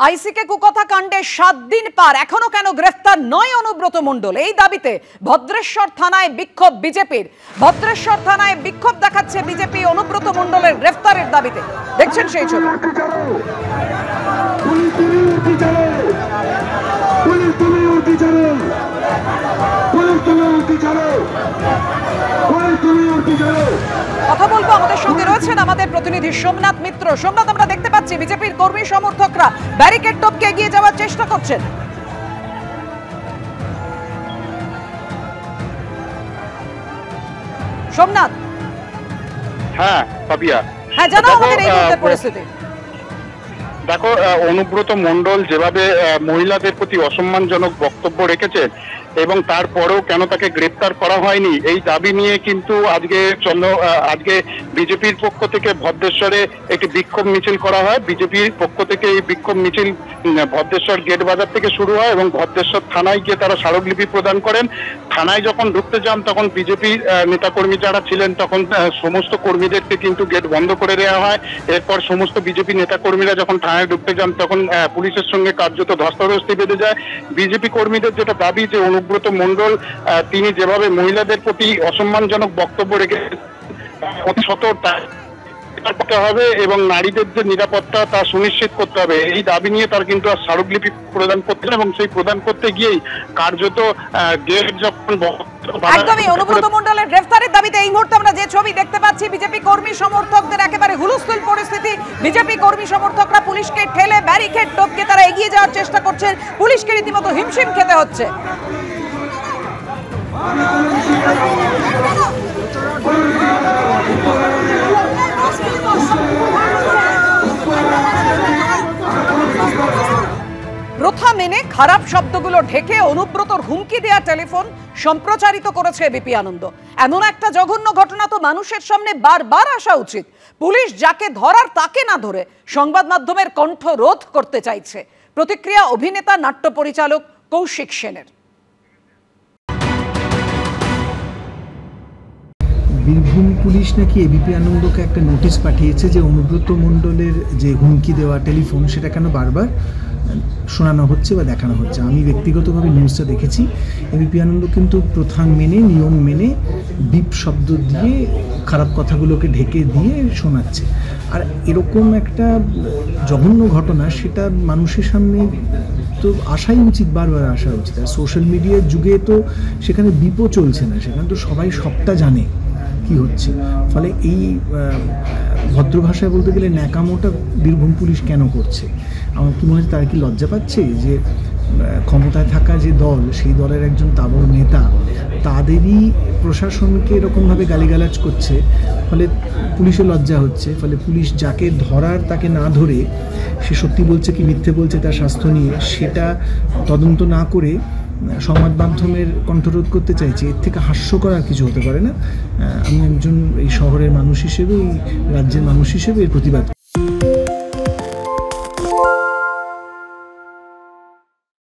আইসিকে কুকথা কাণ্ডে 7 দিন পার, এখনো কেন গ্রেফতার নয় অনুব্রত মণ্ডল? এই দাবিতে ভদ্রেশ্বর থানায় বিক্ষোভ বিজেপির। ভদ্রেশ্বর থানায় বিক্ষোভ দেখাচ্ছে বিজেপি অনুব্রত মণ্ডলের গ্রেফতারের দাবিতে। দেখছেন সেই ছবি। কথা বলবো, আমাদের সঙ্গে রয়েছেন আমাদের প্রতিনিধি সোমনাথ মিত্র। সোমনাথ, আমরা দেখতে পাচ্ছি বিজেপির কর্মী সমর্থকরা ব্যারিকেড টপকে এগিয়ে যাওয়ার চেষ্টা করছেন। সোমনাথ। হ্যাঁ পাপিয়া, হ্যাঁ জানাও আমাদের এই মুহূর্তের পরিস্থিতি। দেখো, অনুব্রত মণ্ডল যেভাবে মহিলাদের প্রতি অসম্মানজনক বক্তব্য রেখেছে এবং তারপরেও কেন তাকে গ্রেপ্তার করা হয়নি, এই দাবি নিয়ে কিন্তু আজকে বিজেপির পক্ষ থেকে ভদ্রেশ্বরে একটি বিক্ষোভ মিছিল করা হয়। বিজেপির পক্ষ থেকে এই বিক্ষোভ মিছিল ভদ্রেশ্বর গেট বাজার থেকে শুরু হয় এবং ভদ্রেশ্বর থানায় গিয়ে তারা স্মারকলিপি প্রদান করেন। থানায় যখন ঢুকতে যান তখন বিজেপির নেতাকর্মী যারা ছিলেন তখন সমস্ত কর্মীদেরকে কিন্তু গেট বন্ধ করে দেওয়া হয়। এরপর সমস্ত বিজেপি নেতাকর্মীরা যখন থানায় ঢুকতে যান তখন পুলিশের সঙ্গে কার্যত ধস্তাধস্তি বেঁধে যায়। বিজেপি কর্মীদের যেটা দাবি যে অনুব্রত মণ্ডল তিনি যেভাবে মহিলাদের প্রতি অসম্মানজনক বক্তব্য রেখে অতি সতর্কতা করতে হবে এবং নারীদের যে নিরাপত্তা তা সুনিশ্চিত করতে হবে, এই দাবি নিয়ে তার কিন্তু স্মারকলিপি প্রদান করতেন এবং সেই প্রদান করতে গিয়েই কার্যত গেট যখন একদমই অনুব্রত মণ্ডলের গ্রেফতারের দাবিতে এই মুহূর্তে আমরা যে ছবি দেখতে পাচ্ছি, বিজেপি কর্মী সমর্থকদের একেবারে হুলস্থুল পরিস্থিতি। বিজেপি কর্মী সমর্থকরা পুলিশকে ঠেলে ব্যারিকেড টপকে তারা এগিয়ে যাওয়ার চেষ্টা করছেন। পুলিশকে রীতিমতো হিমশিম খেতে হচ্ছে। প্রথা মেনে খারাপ শব্দগুলো ঢেকে অনুব্রতর হুমকি দেয়া টেলিফোন সম্প্রচারিত করেছে এবিপি আনন্দ। এমন একটা জঘন্য ঘটনা তো মানুষের সামনে বারবার আসা উচিত। পুলিশ যাকে ধরার তাকে না ধরে সংবাদ মাধ্যমের কণ্ঠ রোধ করতে চাইছে। প্রতিক্রিয়া অভিনেতা নাট্য পরিচালক কৌশিক সেনের। বীরভূম পুলিশ নাকি এবিপি আনন্দকে একটা নোটিশ পাঠিয়েছে যে অনুব্রত মণ্ডলের যে হুমকি দেওয়া টেলিফোন সেটা কেন বারবার শোনানো হচ্ছে বা দেখানো হচ্ছে। আমি ব্যক্তিগতভাবে নিউজটা দেখেছি। এবিপি আনন্দ কিন্তু প্রথা মেনে, নিয়ম মেনে বিপ শব্দ দিয়ে খারাপ কথাগুলোকে ঢেকে দিয়ে শোনাচ্ছে। আর এরকম একটা জঘন্য ঘটনা সেটা মানুষের সামনে তো আসাই উচিত, বারবার আসা উচিত। আর সোশ্যাল মিডিয়ার যুগে তো সেখানে বিপও চলছে না, সেখানে তো সবাই সবটা জানে কি হচ্ছে। ফলে এই ভদ্র ভাষায় বলতে গেলে ন্যাকামোটা বীরভূম পুলিশ কেন করছে? আমার কি মনে হচ্ছে তারা কি লজ্জা পাচ্ছে যে ক্ষমতায় থাকা যে দল, সেই দলের একজন তাবড় নেতা তাদেরই প্রশাসনকে এরকমভাবে গালিগালাজ করছে। ফলে পুলিশের লজ্জা হচ্ছে। ফলে পুলিশ যাকে ধরার তাকে না ধরে সে সত্যি বলছে কি মিথ্যে বলছে তার স্বাস্থ্য নিয়ে সেটা তদন্ত না করে সংবাদ মাধ্যমের কণ্ঠরোধ করতে চাইছে। এর থেকে হাস্যকর আর কিছু হতে পারে না। আমি একজন এই শহরের মানুষ হিসেবে, এই রাজ্যের মানুষ হিসেবে এর প্রতিবাদ